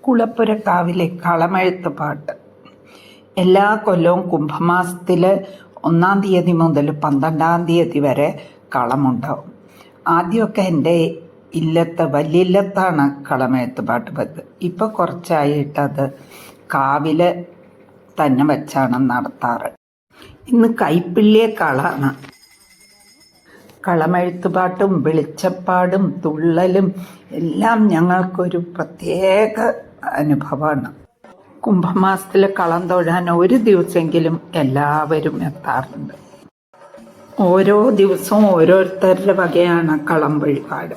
കുളപ്പുരക്കാവിലെ കളമെഴുത്ത് പാട്ട്. എല്ലാ കൊല്ലവും കുംഭമാസത്തിൽ 1-ാം തീയതി മുതൽ 12-ാം തീയതി വരെ കളമുണ്ടാവും. ആദ്യമൊക്കെ എൻ്റെ വലിയില്ലത്താണ് കളമെഴുത്ത് പാട്ട് പതിവ്. ഇപ്പോൾ കുറച്ചായിട്ടത് കാവിൽ തന്നെ വെച്ചാണ് നടത്താറ്. ഇന്ന് കൈപ്പിള്ളിയെ കളാണ്. കളമെഴുത്തുപാട്ടും വെളിച്ചപ്പാടും തുള്ളലും എല്ലാം ഞങ്ങൾക്കൊരു പ്രത്യേക അനുഭവമാണ്. കുംഭമാസത്തിൽ കളം തൊഴാൻ ഒരു ദിവസമെങ്കിലും എല്ലാവരും എത്താറുണ്ട്. ഓരോ ദിവസവും ഓരോരുത്തരുടെ വകയാണ് കളം വഴിപാട്.